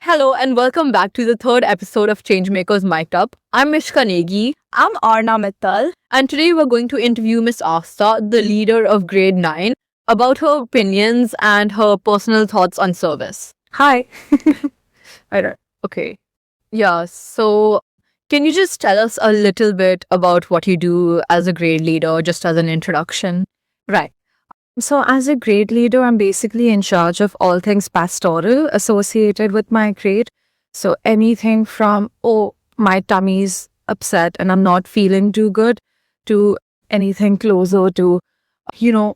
Hello and welcome back to the third episode of Changemakers Mic'd Up. I'm Mishka Negi, I'm Arna Mittal. and today we're going to interview Miss Asta, the leader of Grade 9, about her opinions and her personal thoughts on service. Hi. Alright, okay. Yeah, so can you just tell us a little bit about what you do as a grade leader, just as an introduction? Right. So, as a grade leader, I'm basically in charge of all things pastoral associated with my grade. So, anything from, oh, my tummy's upset and I'm not feeling too good, to anything closer to, you know,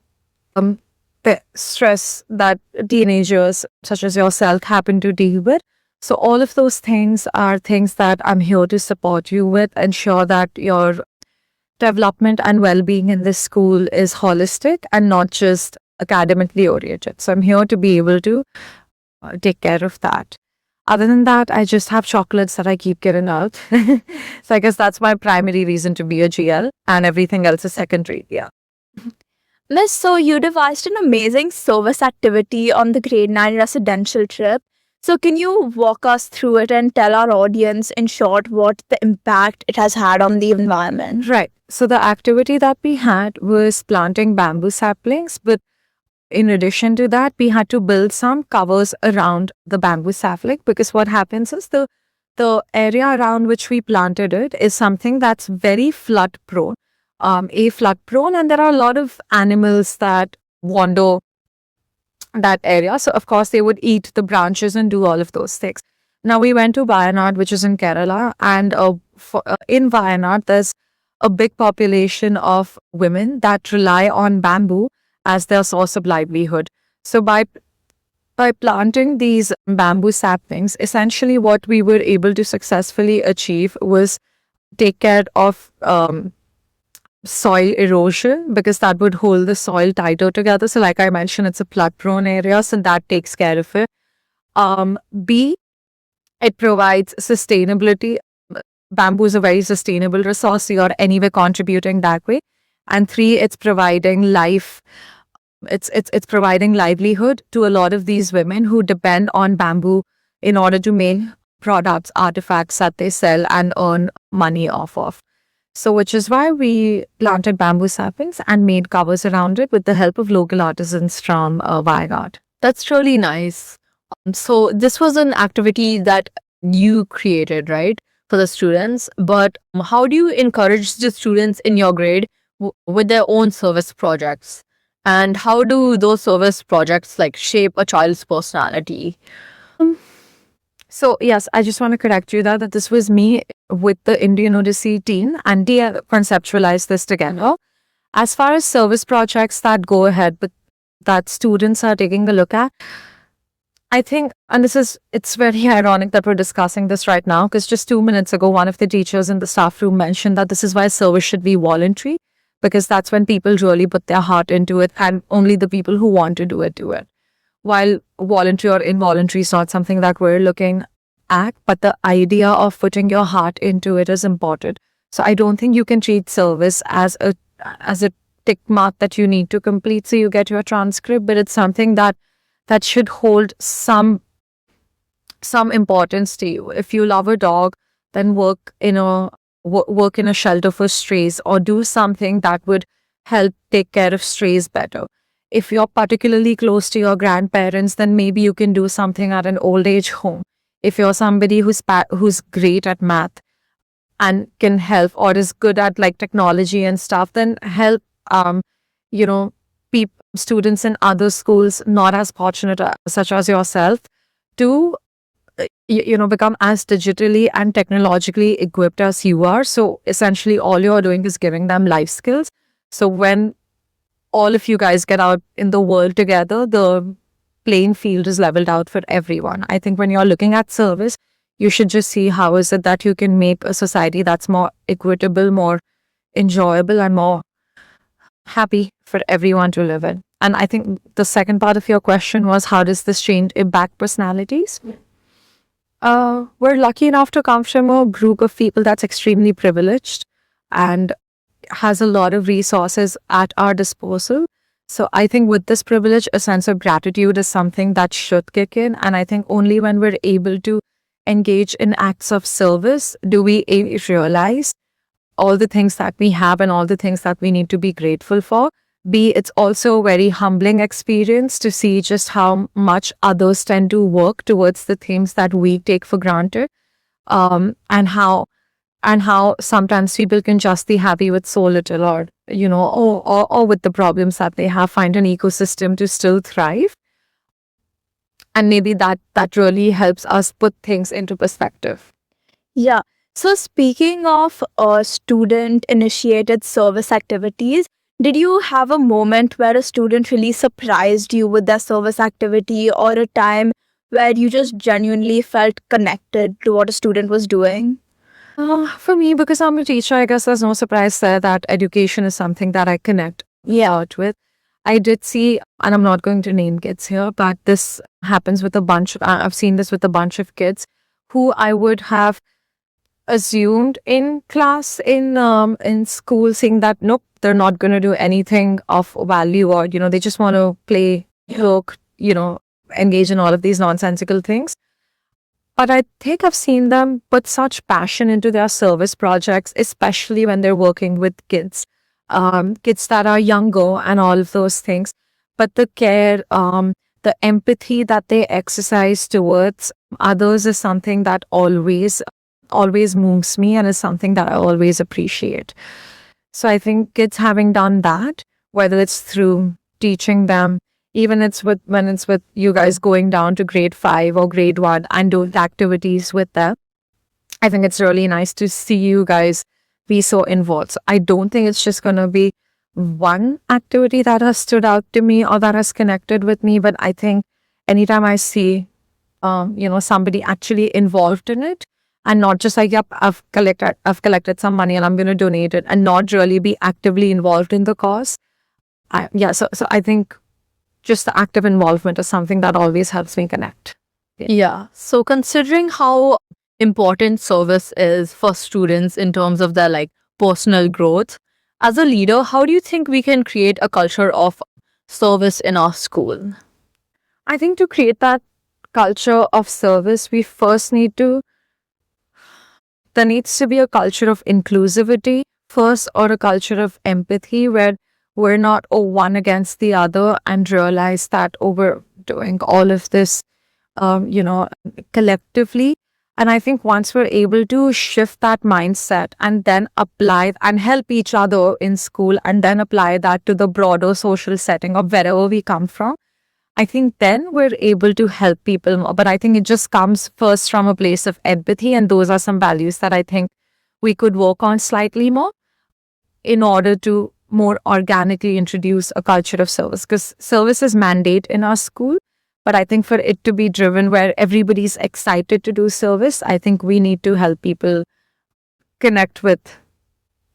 the stress that teenagers such as yourself happen to deal with. So, all of those things are things that I'm here to support you with, ensure that your development and well-being in this school is holistic and not just academically oriented. So I'm here to be able to take care of that. Other than that, I just have chocolates that I keep getting out. So I guess that's my primary reason to be a GL, and everything else is secondary. Yeah. Miss, so you devised an amazing service activity on the grade 9 residential trip. So can you walk us through it and tell our audience in short what the impact it has had on the environment? Right. So the activity that we had was planting bamboo saplings, but in addition to that, we had to build some covers around the bamboo sapling, because what happens is the area around which we planted it is something that's very flood prone, flood prone, and there are a lot of animals that wander that area. So of course they would eat the branches and do all of those things. Now we went to Wayanad, which is in Kerala, and in Wayanad there's a big population of women that rely on bamboo as their source of livelihood. So by planting these bamboo saplings, essentially what we were able to successfully achieve was take care of soil erosion, because that would hold the soil tighter together. So like I mentioned, it's a flood prone area, so that takes care of it. B, it provides sustainability. Bamboo is a very sustainable resource, so you're anyway contributing that way. And 3, it's providing life. It's providing livelihood to a lot of these women who depend on bamboo in order to make products, artifacts that they sell and earn money off of. So which is why we planted bamboo saplings and made covers around it with the help of local artisans from Wayanad. That's really nice. So this was an activity that you created, right, for the students. But how do you encourage the students in your grade with their own service projects? And how do those service projects like shape a child's personality? So yes, I just want to correct you that this was me with the Indian Odyssey team, and they conceptualized this together. As far as service projects that go ahead, but that students are taking a look at, I think, and it's very ironic that we're discussing this right now, because just 2 minutes ago, one of the teachers in the staff room mentioned that this is why service should be voluntary, because that's when people really put their heart into it, and only the people who want to do it do it. While voluntary or involuntary is not something that we're looking at, but the idea of putting your heart into it is important. So I don't think you can treat service as a tick mark that you need to complete so you get your transcript, but it's something that should hold some importance to you. If you love a dog, then work in a shelter for strays, or do something that would help take care of strays better. If you're particularly close to your grandparents, then maybe you can do something at an old age home. If you're somebody who's great at math and can help, or is good at like technology and stuff, then help students in other schools not as fortunate such as yourself to become as digitally and technologically equipped as you are. So essentially all you're doing is giving them life skills. So when all of you guys get out in the world together, the playing field is leveled out for everyone. I think when you're looking at service, you should just see how is it that you can make a society that's more equitable, more enjoyable, and more happy for everyone to live in. And I think the second part of your question was, how does this change impact personalities? We're lucky enough to come from a group of people that's extremely privileged and has a lot of resources at our disposal. So I think with this privilege, a sense of gratitude is something that should kick in. And I think only when we're able to engage in acts of service do we realize all the things that we have and all the things that we need to be grateful for. B, it's also a very humbling experience to see just how much others tend to work towards the things that we take for granted, and how sometimes people can just be happy with so little, or or with the problems that they have, find an ecosystem to still thrive. And maybe that really helps us put things into perspective. Yeah. So speaking of student-initiated service activities, did you have a moment where a student really surprised you with their service activity, or a time where you just genuinely felt connected to what a student was doing? For me, because I'm a teacher, I guess there's no surprise there that education is something that I connect out with. I did see, and I'm not going to name kids here, but this happens with a bunch of, I've seen this with a bunch of kids who I would have assumed in class, in school, saying that nope, they're not going to do anything of value, or they just want to play, joke, engage in all of these nonsensical things. But I think I've seen them put such passion into their service projects, especially when they're working with kids, kids that are younger and all of those things. But the care, the empathy that they exercise towards others is something that always moves me, and is something that I always appreciate. So I think kids having done that, whether it's through teaching them, even when it's with you guys going down to grade 5 or grade 1 and doing activities with them, I think it's really nice to see you guys be so involved. So I don't think it's just going to be one activity that has stood out to me or that has connected with me, but I think anytime I see, somebody actually involved in it, and not just like, yep, I've collected some money and I'm going to donate it, and not really be actively involved in the cause. So I think just the active involvement is something that always helps me connect. Yeah. So considering how important service is for students in terms of their personal growth, as a leader, how do you think we can create a culture of service in our school? I think to create that culture of service, there needs to be a culture of inclusivity first, or a culture of empathy where we're not one against the other, and realize that we're doing all of this, collectively. And I think once we're able to shift that mindset and then apply and help each other in school, and then apply that to the broader social setting of wherever we come from, I think then we're able to help people more. But I think it just comes first from a place of empathy. And those are some values that I think we could work on slightly more in order to more organically introduce a culture of service. Because service is mandate in our school. But I think for it to be driven where everybody's excited to do service, I think we need to help people connect with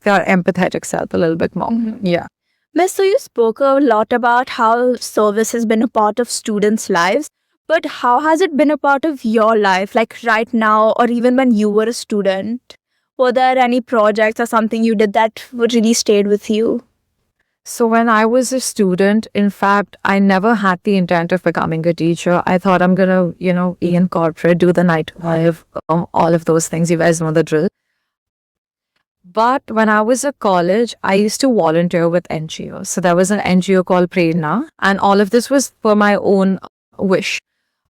their empathetic self a little bit more. Mm-hmm. Yeah. Miss, so you spoke a lot about how service has been a part of students' lives, but how has it been a part of your life, like right now, or even when you were a student? Were there any projects or something you did that really stayed with you? So when I was a student, in fact, I never had the intent of becoming a teacher. I thought I'm going to, be in corporate, do the 9 to 5, all of those things. You guys know the drill. But when I was at college, I used to volunteer with NGOs. So there was an NGO called Prerna, and all of this was for my own wish.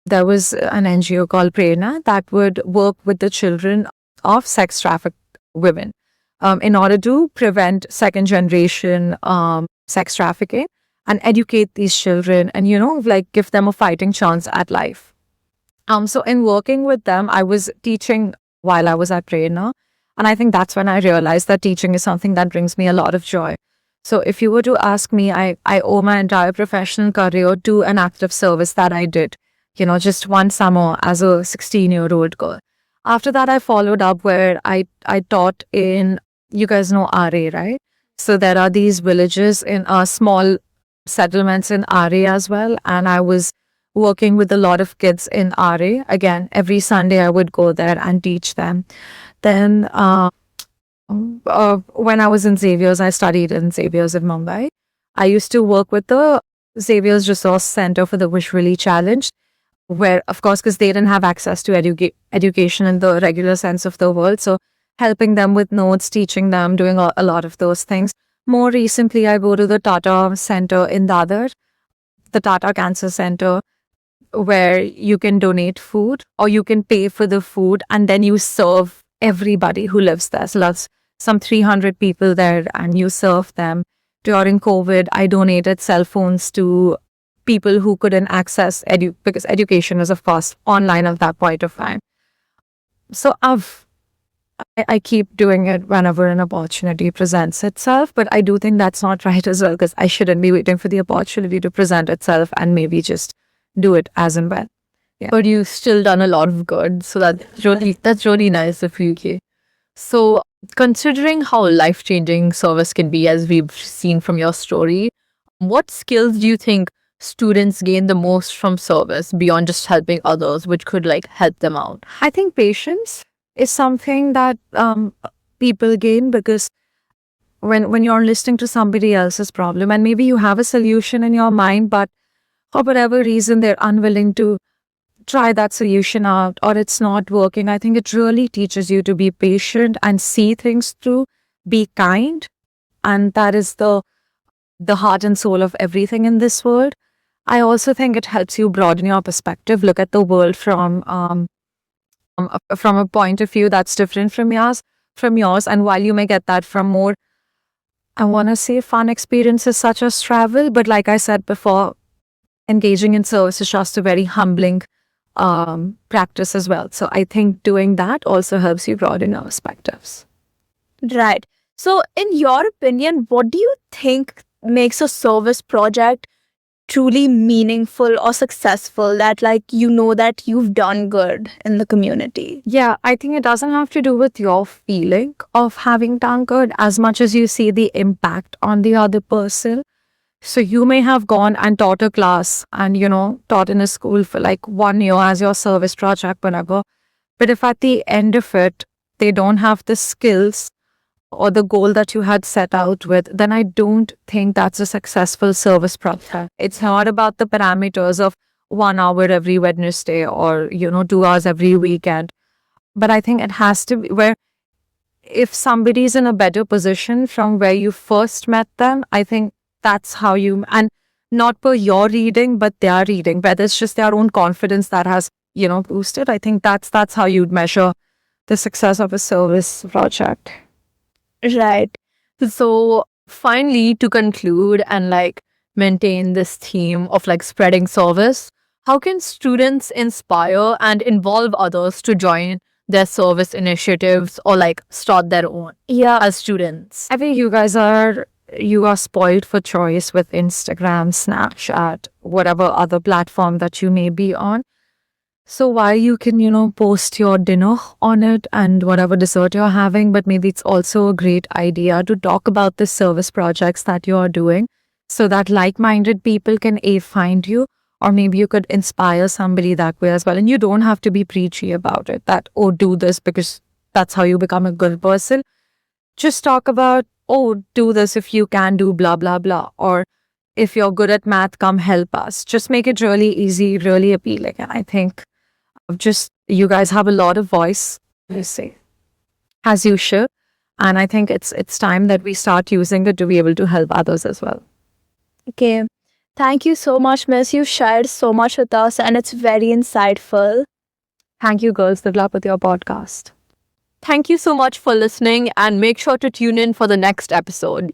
There was an NGO called Prerna that would work with the children of sex trafficked women in order to prevent second generation sex trafficking and educate these children and, give them a fighting chance at life. So in working with them, I was teaching while I was at Prerna. And I think that's when I realized that teaching is something that brings me a lot of joy. So if you were to ask me, I owe my entire professional career to an act of service that I did, just one summer as a 16-year-old girl. After that, I followed up where I taught in, you guys know RA, right? So there are these villages in small settlements in RA as well. And I was working with a lot of kids in RA. Again, every Sunday I would go there and teach them. Then when I was in Xavier's, I studied in Xavier's in Mumbai. I used to work with the Xavier's Resource Center for the Visually Challenged, where, of course, because they didn't have access to education in the regular sense of the word. So helping them with notes, teaching them, doing a lot of those things. More recently, I go to the Tata Center in Dadar, the Tata Cancer Center, where you can donate food or you can pay for the food and then you serve everybody who lives there. So that's some 300 people there and you serve them. During COVID, I donated cell phones to people who couldn't access because education is, of course, online at that point of time. So I keep doing it whenever an opportunity presents itself, but I do think that's not right as well, because I shouldn't be waiting for the opportunity to present itself and maybe just do it as and when. But you've still done a lot of good. So that's really nice of you, Kay. So considering how life-changing service can be, as we've seen from your story, what skills do you think students gain the most from service beyond just helping others, which could like help them out? I think patience is something that people gain, because when you're listening to somebody else's problem and maybe you have a solution in your mind, but for whatever reason they're unwilling to try that solution out or it's not working, I think it really teaches you to be patient and see things through, be kind. And that is the heart and soul of everything in this world. I also think it helps you broaden your perspective, look at the world from a point of view that's different from yours. And while you may get that from more, I want to say, fun experiences such as travel, but like I said before, engaging in service is just a very humbling practice as well. So I think doing that also helps you broaden your perspectives. Right. So, in your opinion, what do you think makes a service project truly meaningful or successful, that like you know that you've done good in the community? Yeah, I think it doesn't have to do with your feeling of having done good as much as you see the impact on the other person. So you may have gone and taught a class and, taught in a school for like 1 year as your service project, whatever. But if at the end of it, they don't have the skills or the goal that you had set out with, then I don't think that's a successful service project. It's not about the parameters of 1 hour every Wednesday or, 2 hours every weekend. But I think it has to be where if somebody's in a better position from where you first met them, I think that's how you, and not per your reading, but their reading, whether it's just their own confidence that has, boosted. I think that's how you'd measure the success of a service project. Right. So finally, to conclude and like maintain this theme of like spreading service, how can students inspire and involve others to join their service initiatives or like start their own as students? I think you are spoiled for choice with Instagram, Snapchat, whatever other platform that you may be on. So while you can, post your dinner on it and whatever dessert you're having, but maybe it's also a great idea to talk about the service projects that you're doing so that like-minded people can find you, or maybe you could inspire somebody that way as well. And you don't have to be preachy about it, that, oh, do this because that's how you become a good person. Just talk about, oh, do this if you can do blah, blah, blah. Or if you're good at math, come help us. Just make it really easy, really appealing. And I think you guys have a lot of voice, as you should. And I think it's time that we start using it to be able to help others as well. Okay. Thank you so much, Miss. You shared so much with us and it's very insightful. Thank you, girls. Good luck with your podcast. Thank you so much for listening and make sure to tune in for the next episode.